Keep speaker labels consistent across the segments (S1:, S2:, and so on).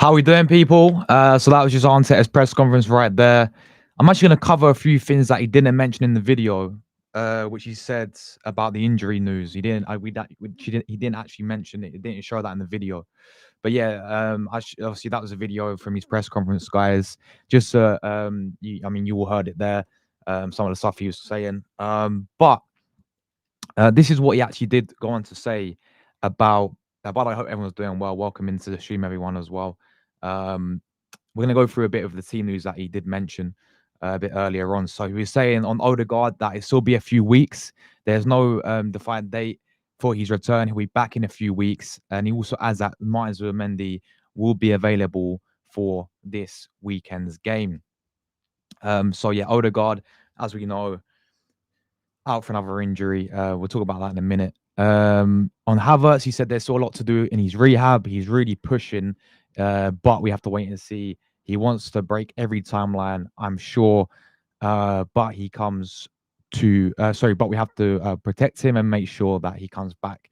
S1: How we doing, people? So that was just Arteta's press conference right there. I'm actually going to cover a few things that he didn't mention in the video, which he said about the injury news. He didn't. He didn't actually mention it. He didn't show that in the video. But yeah, obviously that was a video from his press conference, guys. Just, I mean, you all heard it there. Some of the stuff he was saying. But this is what he actually did go on to say about. But I hope everyone's doing well. Welcome into the stream, everyone, as well. Um, we're going to go through a bit of the team news that he did mention a bit earlier on. So he was saying on Odegaard that it still be a few weeks. There's no defined date for his return. He'll be back in a few weeks. And he also adds that Martin Zubimendi will be available for this weekend's game. So yeah, Odegaard, as we know, out for another injury. We'll talk about that in a minute. On Havertz, he said there's still a lot to do in his rehab. He's really pushing, but we have to wait and see. He wants to break every timeline, I'm sure, but he comes to but we have to protect him and make sure that he comes back.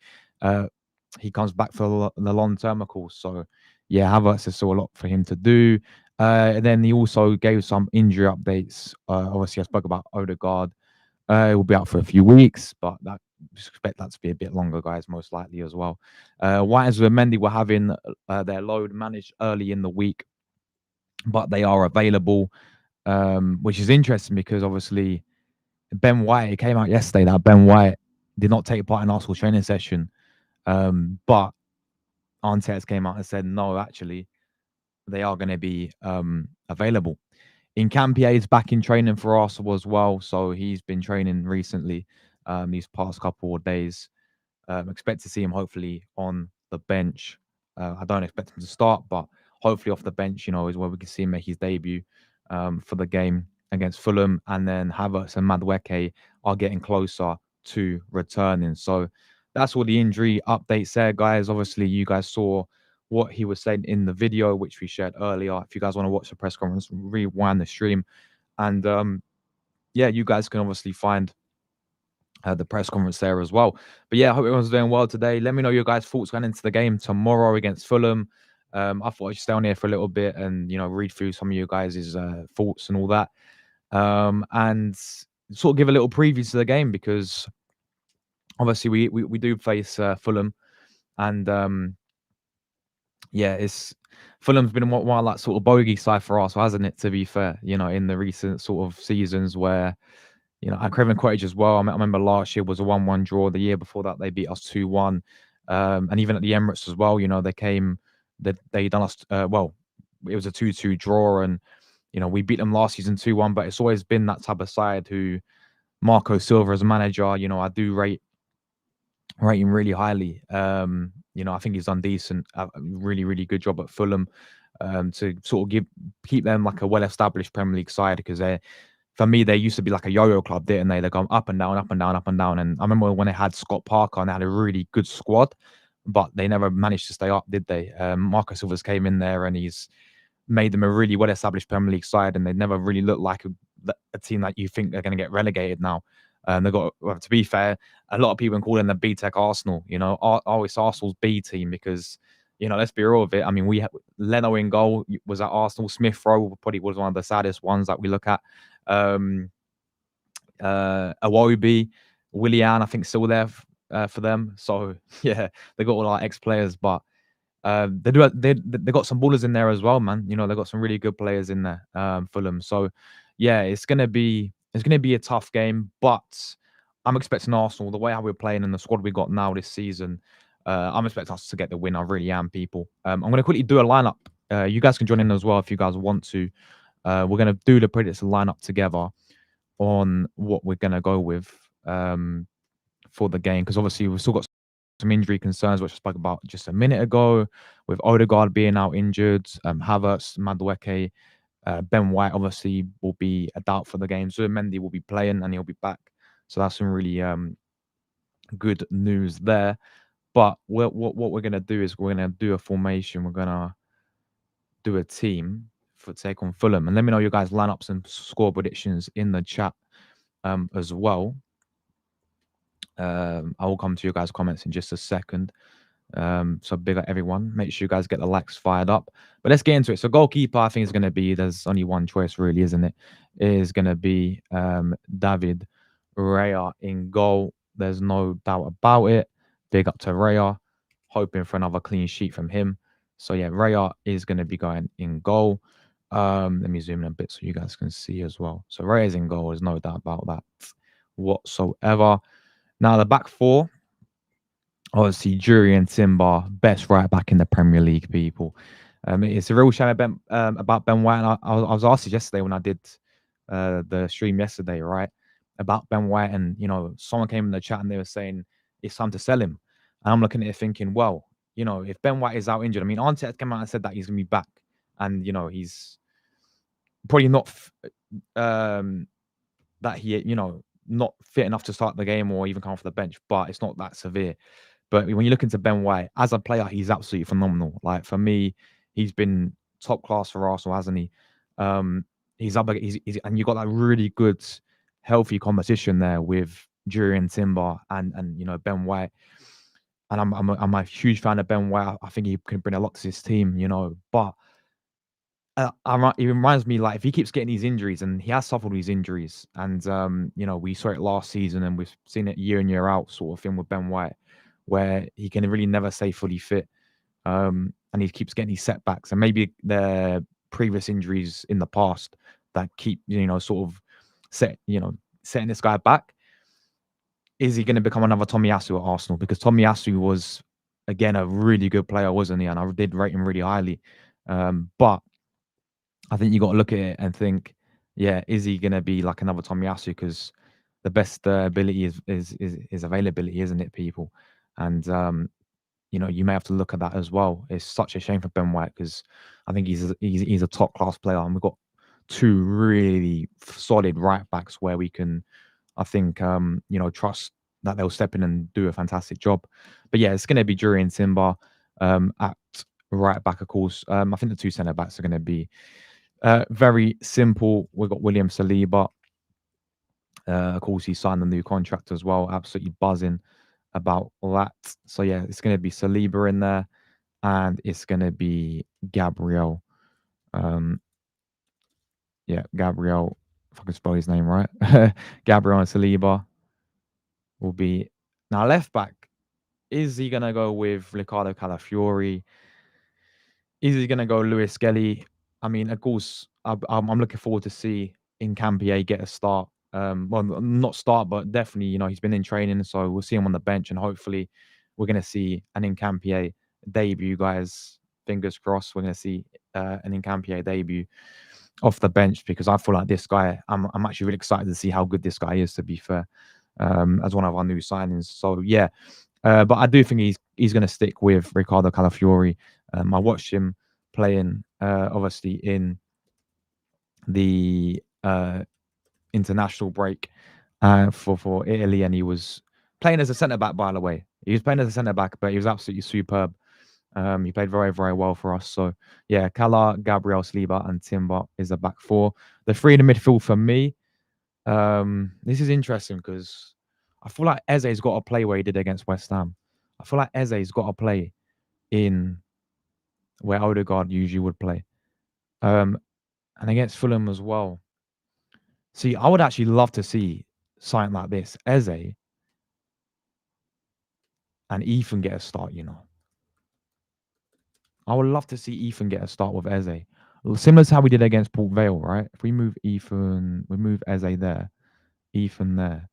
S1: He comes back for the long term, of course. So yeah, Havertz is still a lot for him to do. And then he also gave some injury updates. Obviously, I spoke about Odegaard. It will be out for a few weeks, but that expect that to be a bit longer, guys, most likely as well. White and Mendy were having their load managed early in the week, but they are available, which is interesting because obviously Ben White, it came out yesterday that Ben White did not take part in Arsenal training session, but Arteta came out and said no, actually they are going to be available. Nketiah is back in training for Arsenal as well, so he's been training recently these past couple of days. Expect to see him hopefully on the bench. I don't expect him to start, but hopefully off the bench, is where we can see him make his debut for the game against Fulham. And then Havertz and Madueke are getting closer to returning. So that's all the injury updates there, guys. Obviously, you guys saw what he was saying in the video, which we shared earlier. If you guys want to watch the press conference, rewind the stream. And yeah, you guys can obviously find the press conference there as well. But yeah, I hope everyone's doing well today. Let me know your guys' thoughts going into the game tomorrow against Fulham. I thought I'd stay on here for a little bit and read through some of you guys' thoughts and all that, and sort of give a little preview to the game because obviously we do face Fulham, and yeah, it's Fulham's been one of that sort of bogey side for us, hasn't it? To be fair, in the recent sort of seasons where. And Craven Cottage as well. I remember last year was a 1-1 draw. The year before that, they beat us 2-1. And even at the Emirates as well, they done us, well, it was a 2-2 draw. And, we beat them last season 2-1. But it's always been that type of side who Marco Silva as a manager, I do rate him really highly. I think he's done decent, really, really good job at Fulham to sort of keep them like a well-established Premier League side because for me, they used to be like a yo-yo club, didn't they? They go up and down, up and down, up and down. And I remember when they had Scott Parker and they had a really good squad, but they never managed to stay up, did they? Marco Silva's came in there and he's made them a really well-established Premier League side, and they never really looked like a team that you think they're going to get relegated now. They got, well, to be fair, a lot of people call them the B-Tech Arsenal. Always Arsenal's B team because. Let's be real with it. I mean, we had Leno in goal was at Arsenal. Smith Rowe probably was one of the saddest ones that we look at. Awobi, Willian, I think still there for them. So yeah, they got all our ex-players, but they got some ballers in there as well, man. They got some really good players in there, Fulham. So yeah, it's gonna be a tough game, but I'm expecting Arsenal the way how we're playing and the squad we got now this season. I'm expecting us to get the win. I really am, people. I'm going to quickly do a lineup. You guys can join in as well if you guys want to. We're going to do the predictor lineup together on what we're going to go with for the game because obviously we've still got some injury concerns, which I spoke about just a minute ago, with Odegaard being out injured, Havertz, Madueke, Ben White obviously will be a doubt for the game. So Mendy will be playing and he'll be back. So that's some really good news there. But what we're going to do is we're going to do a formation. We're going to do a team for take on Fulham. And let me know your guys' lineups and score predictions in the chat as well. I will come to your guys' comments in just a second. So big up everyone. Make sure you guys get the likes fired up. But let's get into it. So goalkeeper, I think is going to be. There's only one choice, really, isn't it? Is going to be David Raya in goal. There's no doubt about it. Big up to Raya. Hoping for another clean sheet from him. So yeah, Raya is going to be going in goal. Let me zoom in a bit so you guys can see as well. So Raya's in goal. There's no doubt about that whatsoever. Now the back four, obviously Jury and Timber, best right back in the Premier League, people. It's a real shame about Ben White. And I was asked this yesterday when I did the stream yesterday, right? About Ben White. And, someone came in the chat and they were saying it's time to sell him. And I'm looking at it thinking, well, if Ben White is out injured, I mean, Arteta came out and said that he's going to be back. And, he's probably not um, that he, not fit enough to start the game or even come off the bench, but it's not that severe. But when you look into Ben White as a player, he's absolutely phenomenal. Like for me, he's been top class for Arsenal, hasn't he? He's up, and you got that really good, healthy competition there with Julian Timber and Ben White. And I'm a huge fan of Ben White. I think he can bring a lot to this team, But it reminds me, like, if he keeps getting these injuries, and he has suffered these injuries, and we saw it last season, and we've seen it year in year out, sort of thing with Ben White, where he can really never stay fully fit, and he keeps getting these setbacks, and maybe the previous injuries in the past that keep sort of setting this guy back. Is he going to become another Tomiyasu at Arsenal? Because Tomiyasu was again a really good player, wasn't he? And I did rate him really highly, but I think you got to look at it and think, yeah, is he going to be like another Tomiyasu? Because the best ability is availability, isn't it, people? And you may have to look at that as well. It's such a shame for Ben White because I think he's a top class player, and we've got two really solid right backs where we can, I think, trust that they'll step in and do a fantastic job. But yeah, it's going to be Jury and Timber at right back, of course. I think the two centre backs are going to be very simple. We've got William Saliba. Of course, he signed a new contract as well. Absolutely buzzing about that. So yeah, it's going to be Saliba in there, and it's going to be Gabriel. Gabriel. If I can spell his name right, Gabriel and Saliba will be now left back. Is he going to go with Ricardo Calafiori? Is he going to go Lewis Skelly? I mean, of course, I'm looking forward to see Nkambie get a start. Well, not start, but definitely, he's been in training, so we'll see him on the bench, and hopefully, we're going to see an Nkambie debut, guys. Fingers crossed, we're going to see an Nkambie debut off the bench because I feel like this guy. I'm actually really excited to see how good this guy is. To be fair, as one of our new signings, so yeah. But I do think he's going to stick with Ricardo Calafiori. I watched him playing, obviously, in the international break for Italy, and he was playing as a centre back. By the way, he was playing as a centre back, but he was absolutely superb. He played very, very well for us. So yeah, Kala, Gabriel, Saliba, and Timber is a back four. The three in the midfield for me. This is interesting because I feel like Eze's got to play where he did against West Ham. I feel like Eze's got to play in where Odegaard usually would play. And against Fulham as well. See, I would actually love to see something like this. Eze and Ethan get a start. I would love to see Ethan get a start with Eze. Similar to how we did against Port Vale, right? If we move we move Eze there, Ethan there,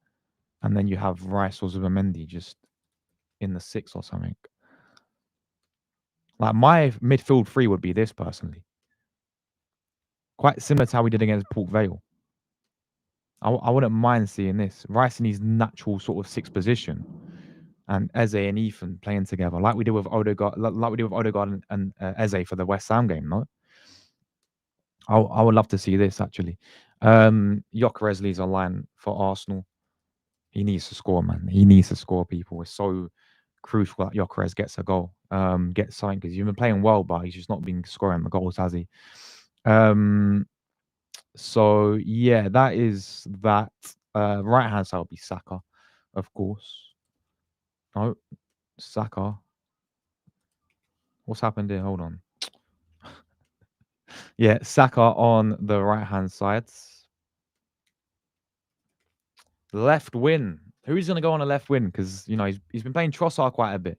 S1: and then you have Rice or Zubamendi just in the six or something. Like my midfield three would be this personally. Quite similar to how we did against Port Vale. I wouldn't mind seeing this. Rice in his natural sort of sixth position, and Eze and Ethan playing together, like we did with Odegaard, and Eze for the West Ham game. No, I would love to see this actually. Gyökeres leads a line for Arsenal. He needs to score, man. He needs to score. People, it's so crucial that Gyökeres gets a goal, gets something because he's been playing well, but he's just not been scoring the goals, has he? So yeah, that is that. Right hand side will be Saka, of course. No, Saka. What's happened here? Hold on. Yeah, Saka on the right hand side. Left wing. Who's gonna go on a left wing? Because he's been playing Trossard quite a bit.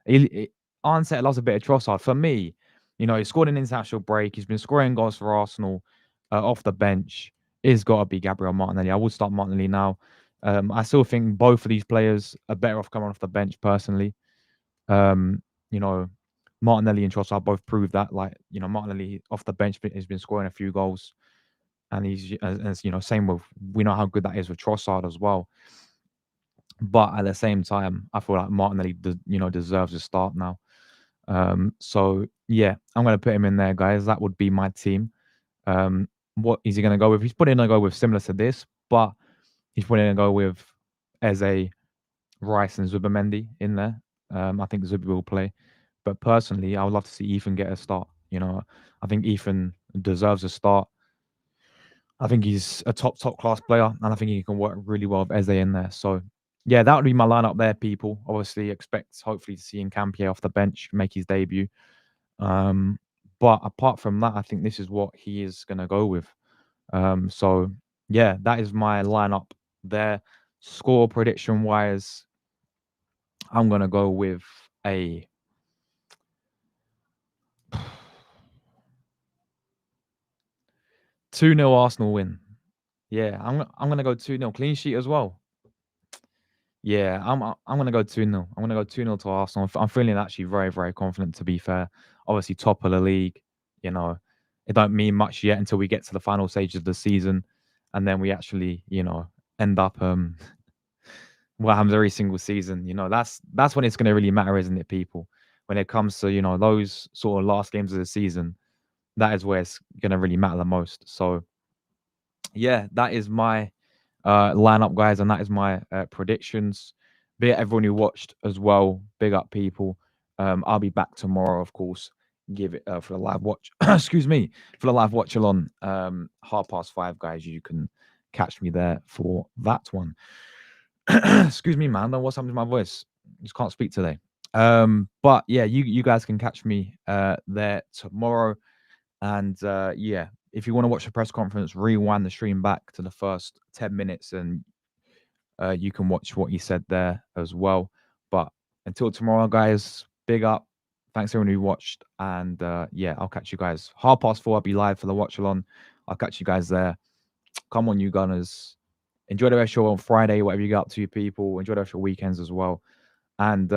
S1: He Arnett loves a bit of Trossard. For me, he scored an international break. He's been scoring goals for Arsenal off the bench. It's got to be Gabriel Martinelli. I would start Martinelli now. I still think both of these players are better off coming off the bench personally. Um, you know, Martinelli and Trossard both proved that. Like, Martinelli off the bench has been scoring a few goals, and he's as same with, we know how good that is with Trossard as well. But at the same time, I feel like Martinelli, deserves a start now. So yeah, I'm gonna put him in there, guys. That would be my team. What is he gonna go with? He's probably gonna go with similar to this, but he's probably gonna go with Eze, Rice, and Zubimendi in there. I think Zubi will play, but personally, I would love to see Ethan get a start. I think Ethan deserves a start. I think he's a top class player, and I think he can work really well with Eze in there. So yeah, that would be my lineup there, people. Obviously, expect hopefully to see Nkambie off the bench make his debut. Um, but apart from that, I think this is what he is gonna go with. So yeah, that is my lineup there. Score prediction wise, I'm gonna go with a 2-0 Arsenal win. Yeah, I'm gonna go 2-0 clean sheet as well. Yeah, I'm gonna go 2-0. I'm gonna go 2-0 to Arsenal. I'm feeling actually very, very confident, to be fair. Obviously, top of the league, you know, it don't mean much yet until we get to the final stage of the season, and then we actually, end up what happens every single season. That's when it's gonna really matter, isn't it, people? When it comes to, those sort of last games of the season, that is where it's gonna really matter the most. So yeah, that is my lineup, guys, and that is my predictions. Be it everyone who watched as well. Big up, people. I'll be back tomorrow, of course. Give it for the live watch. Excuse me, for the live watch along 5:30, guys. You can catch me there for that one. Excuse me, man. What's happened to my voice? Just can't speak today. But yeah, you guys can catch me there tomorrow. And yeah, if you want to watch the press conference, rewind the stream back to the first 10 minutes and you can watch what he said there as well. But until tomorrow, guys, big up. Thanks everyone who watched. And yeah, I'll catch you guys. 4:30, I'll be live for the watch along. I'll catch you guys there. Come on, you Gunners. Enjoy the rest of your Friday, whatever you get up to, people. Enjoy the rest of your weekends as well. And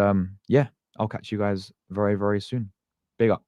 S1: yeah, I'll catch you guys very, very soon. Big up.